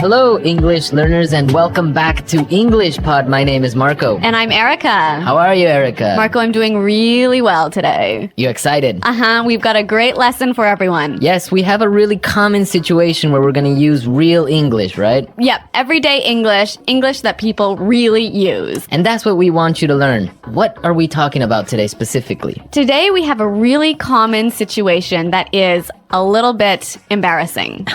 Hello, English learners, and welcome back to English Pod. My name is Marco. And I'm Erica. How are you, Erica? Marco, I'm doing really well today. You excited? We've got a great lesson for everyone. Yes, we have a really common situation where we're going to use real English, right? Yep, everyday English, English that people really use. And that's what we want you to learn. What are we talking about today specifically? Today we have a really common situation that is a little bit embarrassing.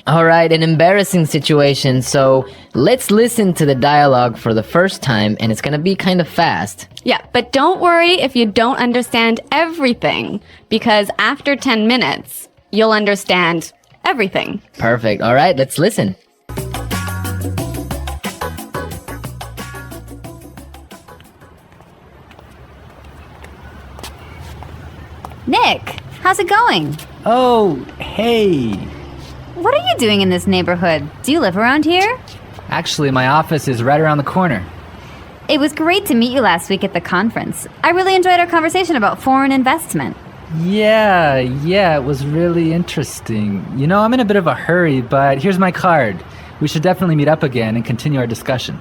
All right, an embarrassing situation. So let's listen to the dialogue for the first time, and it's going to be kind of fast. Yeah, but don't worry if you don't understand everything, because after 10 minutes, you'll understand everything. Perfect. All right, let's listen. Nick, how's it going? Oh, hey. What are you doing in this neighborhood? Do you live around here? Actually, my office is right around the corner. It was great to meet you last week at the conference. I really enjoyed our conversation about foreign investment. Yeah, it was really interesting. You know, I'm in a bit of a hurry, but here's my card. We should definitely meet up again and continue our discussion.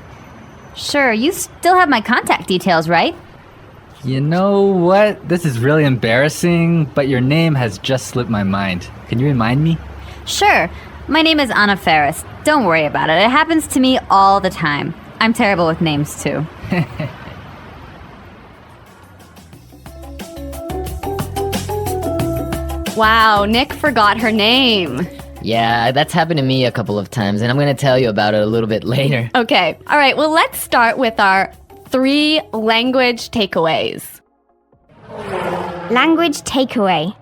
Sure, you still have my contact details, right? You know what? This is really embarrassing, but your name has just slipped my mind. Can you remind me? Sure. My name is Anna Ferris. Don't worry about it. It happens to me all the time. I'm terrible with names, too. Wow, Nick forgot her name. Yeah, that's happened to me a couple of times, and I'm going to tell you about it a little bit later. Okay, all right, well, let's start with our 3 language takeaways. Language takeaway.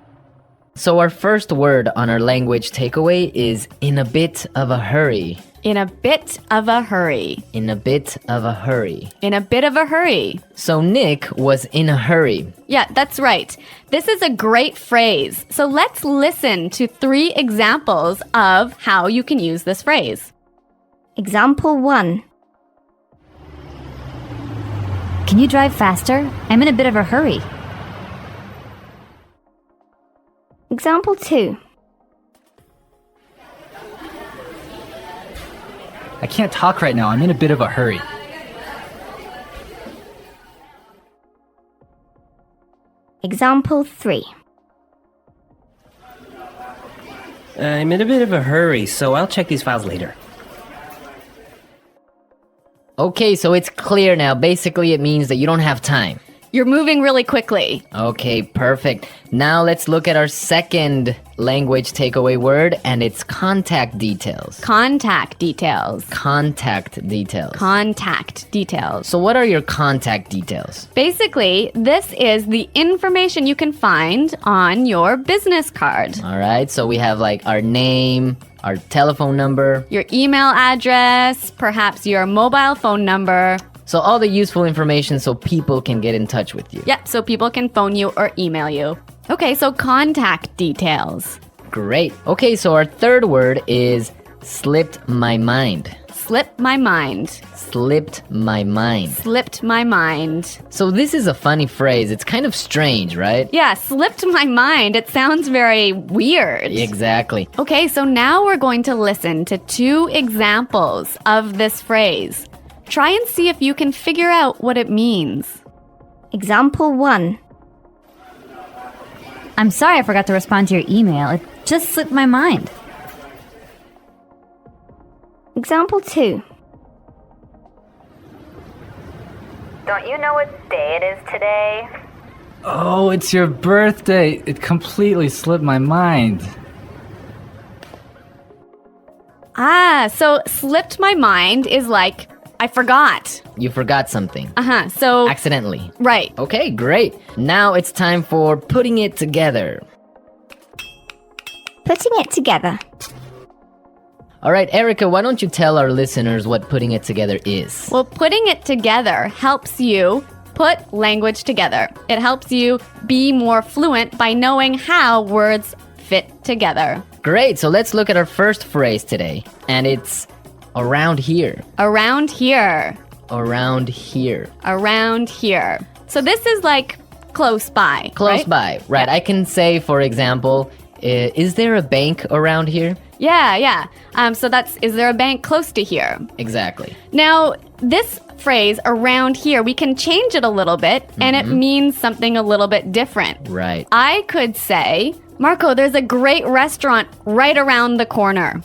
So our first word on our language takeaway is in a bit of a hurry. In a bit of a hurry. In a bit of a hurry. In a bit of a hurry. So Nick was in a hurry. Yeah, that's right. This is a great phrase. So let's listen to 3 examples of how you can use this phrase. Example 1. Can you drive faster? I'm in a bit of a hurry. Example 2. I can't talk right now. I'm in a bit of a hurry. Example 3. I'm in a bit of a hurry, so I'll check these files later. Okay, so it's clear now. Basically, it means that you don't have time. You're moving really quickly. Okay, perfect. Now let's look at our second language takeaway word, and it's contact details. Contact details. Contact details. Contact details. So what are your contact details? Basically, this is the information you can find on your business card. All right, so we have like our name, our telephone number. Your email address, perhaps your mobile phone number. So all the useful information so people can get in touch with you. Yep, so people can phone you or email you. Okay, so contact details. Great. Okay, so our third word is slipped my mind. Slipped my mind. Slipped my mind. Slipped my mind. So this is a funny phrase. It's kind of strange, right? Yeah, slipped my mind. It sounds very weird. Exactly. Okay, so now we're going to listen to 2 examples of this phrase. Try and see if you can figure out what it means. Example 1. I'm sorry I forgot to respond to your email. It just slipped my mind. Example 2. Don't you know what day it is today? Oh, it's your birthday. It completely slipped my mind. So slipped my mind is like, I forgot. You forgot something. So, Accidentally. right. Okay, great. Now it's time for putting it together. Putting it together. All right, Erica, why don't you tell our listeners what putting it together is? Well, putting it together helps you put language together. It helps you be more fluent by knowing how words fit together. Great, so let's look at our first phrase today. And it's around here. Around here. Around here. Around here. So this is like close by. Close right? by, right. Yeah. I can say, for example, is there a bank around here? Yeah. So is there a bank close to here? Exactly. Now, this phrase around here, we can change it a little bit and it means something a little bit different. Right. I could say, Marco, there's a great restaurant right around the corner.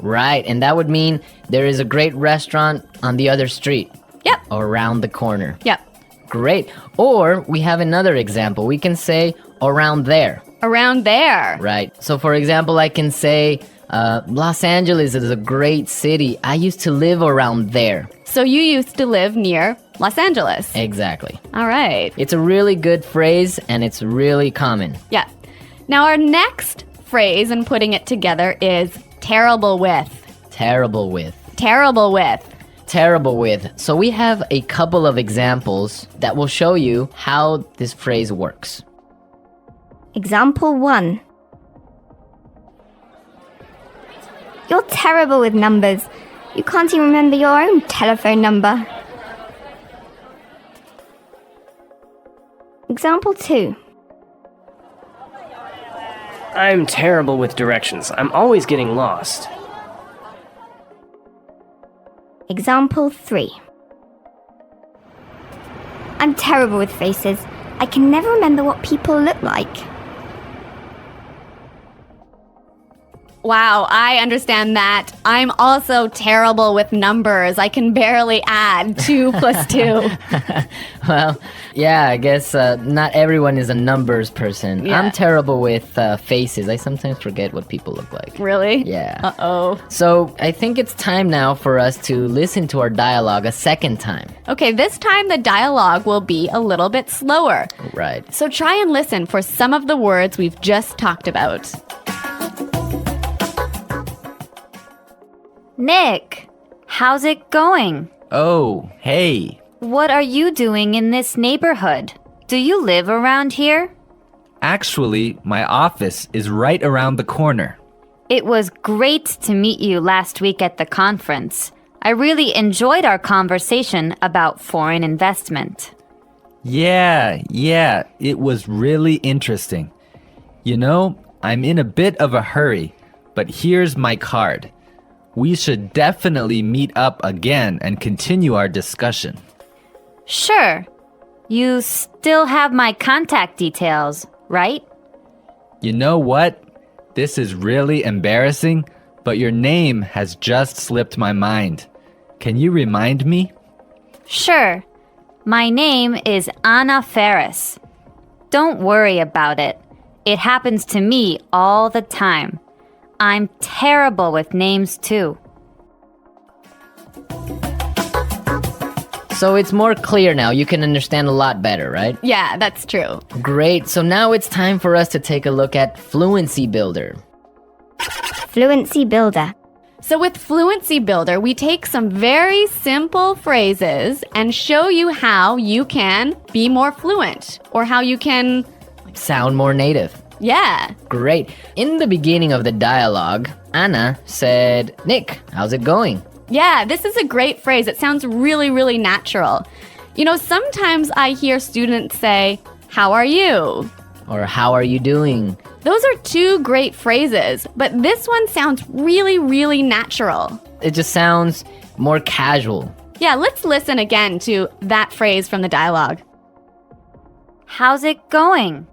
Right. And that would mean there is a great restaurant on the other street. Yep. Or around the corner. Yep. Great. Or we have another example. We can say around there. Around there. Right. So for example, I can say Los Angeles is a great city. I used to live around there. So you used to live near Los Angeles. Exactly. All right. It's a really good phrase and it's really common. Yeah. Now our next phrase and putting it together is terrible with. Terrible with. Terrible with. Terrible with. So we have a couple of examples that will show you how this phrase works. Example 1. You're terrible with numbers. You can't even remember your own telephone number. Example 2. I'm terrible with directions. I'm always getting lost. Example 3. I'm terrible with faces. I can never remember what people look like. Wow, I understand that. I'm also terrible with numbers. I can barely add 2 plus 2. Well, yeah, I guess not everyone is a numbers person. Yeah. I'm terrible with faces. I sometimes forget what people look like. Really? Yeah. Uh-oh. So I think it's time now for us to listen to our dialogue a second time. Okay, this time the dialogue will be a little bit slower. Right. So try and listen for some of the words we've just talked about. Nick, how's it going? Oh, hey. What are you doing in this neighborhood? Do you live around here? Actually, my office is right around the corner. It was great to meet you last week at the conference. I really enjoyed our conversation about foreign investment. Yeah, it was really interesting. You know, I'm in a bit of a hurry, but here's my card. We should definitely meet up again and continue our discussion. Sure. You still have my contact details, right? You know what? This is really embarrassing, but your name has just slipped my mind. Can you remind me? Sure. My name is Anna Ferris. Don't worry about it. It happens to me all the time. I'm terrible with names too. So it's more clear now. You can understand a lot better, right? Yeah, that's true. Great. So now it's time for us to take a look at Fluency Builder. Fluency Builder. So with Fluency Builder, we take some very simple phrases and show you how you can be more fluent or how you can, Sound more native. yeah. Great. In the beginning of the dialogue, Anna said, Nick, how's it going? Yeah, this is a great phrase. It sounds really, really natural. You know, sometimes I hear students say, how are you? Or how are you doing? Those are 2 great phrases, but this one sounds really, really natural. It just sounds more casual. Yeah, let's listen again to that phrase from the dialogue. How's it going?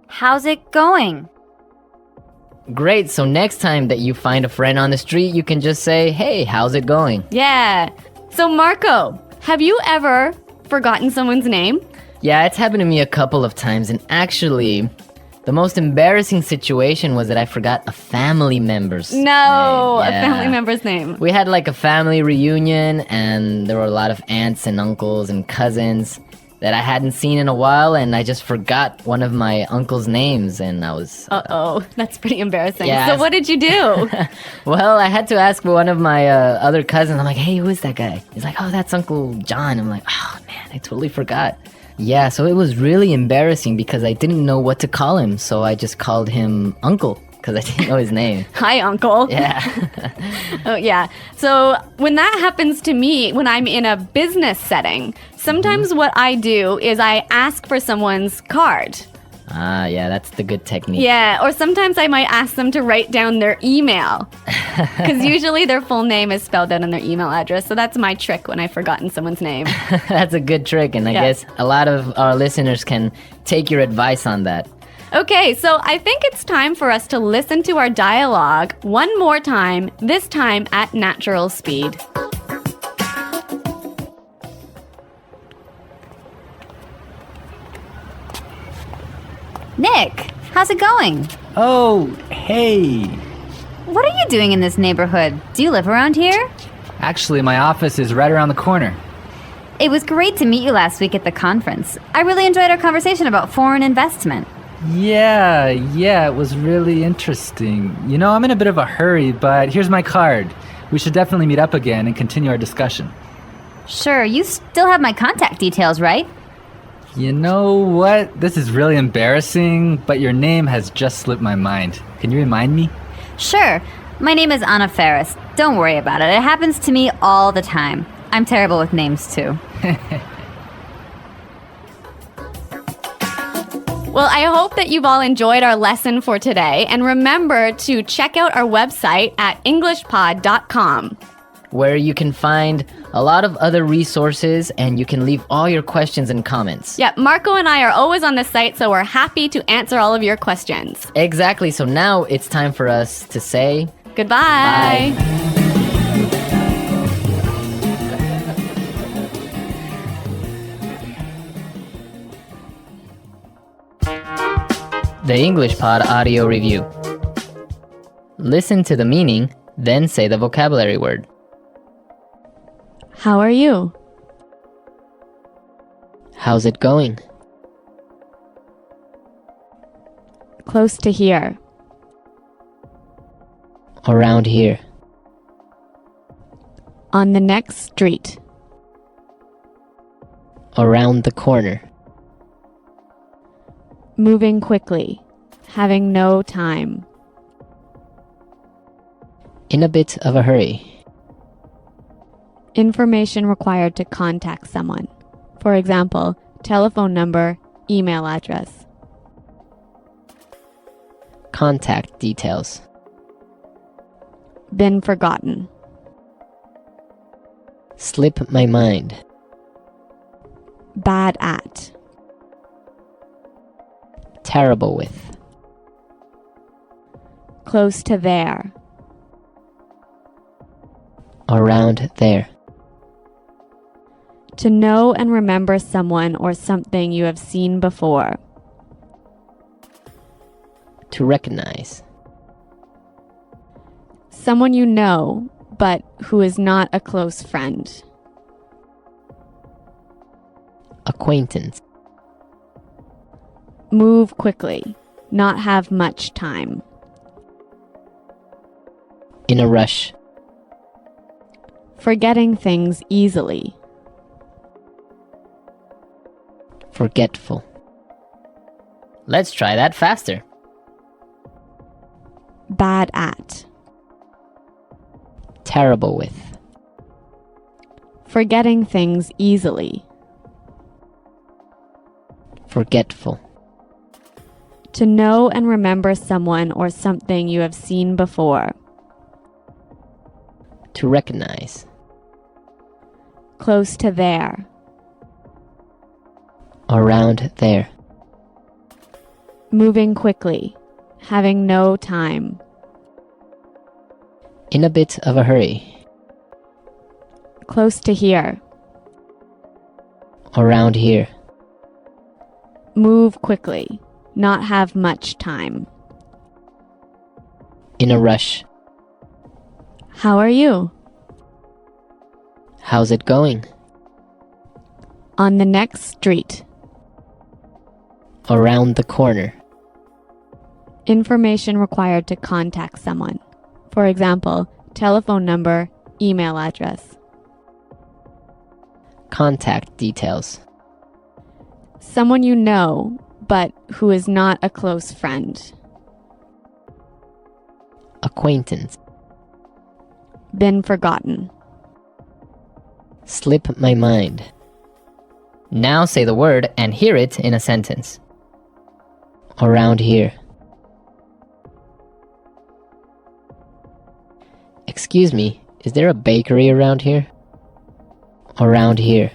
How's it going? Great. So next time that you find a friend on the street, you can just say, hey, how's it going? Yeah. So Marco, have you ever forgotten someone's name? Yeah, it's happened to me a couple of times. And actually, the most embarrassing situation was that I forgot a family member's name. No, a Yeah. family member's name. We had like a family reunion, and there were a lot of aunts and uncles and cousins that I hadn't seen in a while, and I just forgot one of my uncle's names, and I was... Uh-oh, that's pretty embarrassing. Yeah. So what did you do? Well, I had to ask one of my other cousins. I'm like, hey, who is that guy? He's like, oh, that's Uncle John. I'm like, oh, man, I totally forgot. Yeah, so it was really embarrassing because I didn't know what to call him, so I just called him Uncle because I didn't know his name. Hi, Uncle. Yeah. Oh, yeah. So when that happens to me, when I'm in a business setting, sometimes what I do is I ask for someone's card. Ah, yeah, that's the good technique. Yeah, or sometimes I might ask them to write down their email. Because usually their full name is spelled out on their email address. So that's my trick when I've forgotten someone's name. That's a good trick, and I Yeah. guess a lot of our listeners can take your advice on that. Okay, so I think it's time for us to listen to our dialogue one more time, this time at natural speed. Nick, how's it going? Oh, hey. What are you doing in this neighborhood? Do you live around here? Actually, my office is right around the corner. It was great to meet you last week at the conference. I really enjoyed our conversation about foreign investment. Yeah, it was really interesting. You know, I'm in a bit of a hurry, but here's my card. We should definitely meet up again and continue our discussion. Sure, you still have my contact details, right? You know what? This is really embarrassing, but your name has just slipped my mind. Can you remind me? Sure. My name is Anna Ferris. Don't worry about it. It happens to me all the time. I'm terrible with names, too. Well, I hope that you've all enjoyed our lesson for today. And remember to check out our website at EnglishPod.com. where you can find a lot of other resources and you can leave all your questions and comments. Yeah, Marco and I are always on the site, so we're happy to answer all of your questions. Exactly. So now it's time for us to say Goodbye. the English Pod audio review. Listen to the meaning, then say the vocabulary word. How are you? How's it going? Close to here. Around here. On the next street. Around the corner. Moving quickly. Having no time. In a bit of a hurry. Information required to contact someone. For example, telephone number, email address. Contact details. Been forgotten. Slip my mind. Bad at. Terrible with. Close to there. Around there. To know and remember someone or something you have seen before. To recognize. Someone you know, but who is not a close friend. Acquaintance. Move quickly. Not have much time. In a rush. Forgetting things easily. Forgetful. Let's try that faster. Bad at. Terrible with. Forgetting things easily. Forgetful. To know and remember someone or something you have seen before. To recognize. Close to there. Around there. Moving quickly. Having no time. In a bit of a hurry. Close to here. Around here. Move quickly. Not have much time. In a rush. How are you? How's it going? On the next street. Around the corner. Information required to contact someone. For example, telephone number, email address. Contact details. Someone you know, but who is not a close friend. Acquaintance. Been forgotten. Slip my mind. Now say the word and hear it in a sentence. Around here. Excuse me, is there a bakery around here? Around here.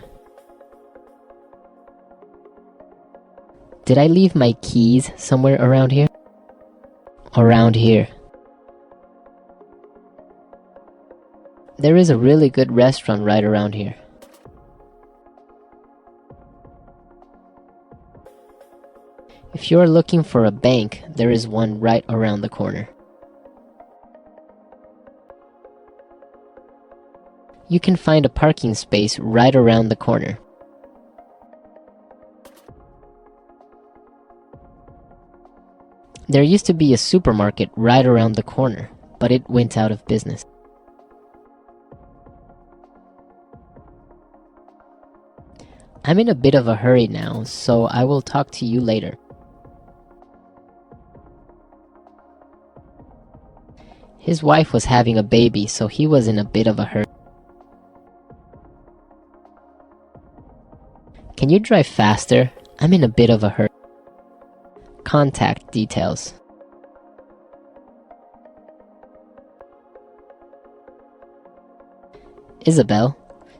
Did I leave my keys somewhere around here? Around here. There is a really good restaurant right around here. If you are looking for a bank, there is one right around the corner. You can find a parking space right around the corner. There used to be a supermarket right around the corner, but it went out of business. I'm in a bit of a hurry now, so I will talk to you later. His wife was having a baby, so he was in a bit of a hurry. Can you drive faster? I'm in a bit of a hurry. Contact details. Isabel,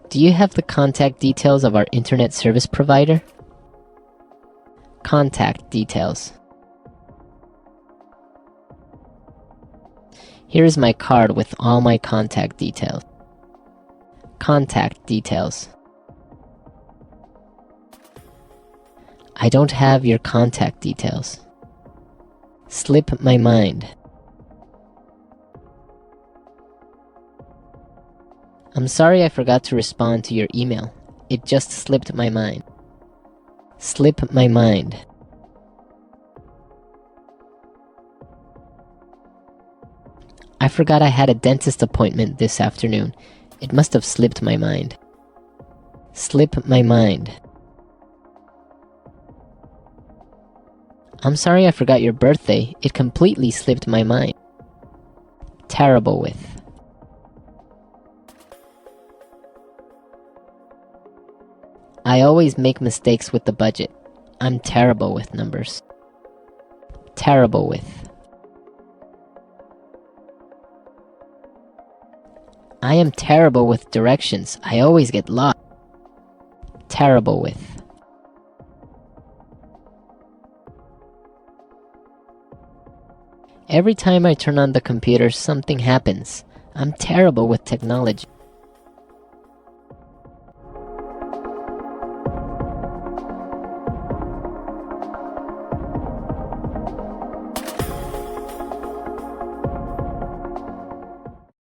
do you have the contact details of our internet service provider? Contact details. Here is my card with all my contact details. Contact details. I don't have your contact details. Slip my mind. I'm sorry I forgot to respond to your email. It just slipped my mind. Slip my mind. I forgot I had a dentist appointment this afternoon. It must have slipped my mind. Slip my mind. I'm sorry I forgot your birthday. It completely slipped my mind. Terrible with. I always make mistakes with the budget. I'm terrible with numbers. Terrible with. I am terrible with directions. I always get lost. Terrible with. Every time I turn on the computer, something happens. I'm terrible with technology.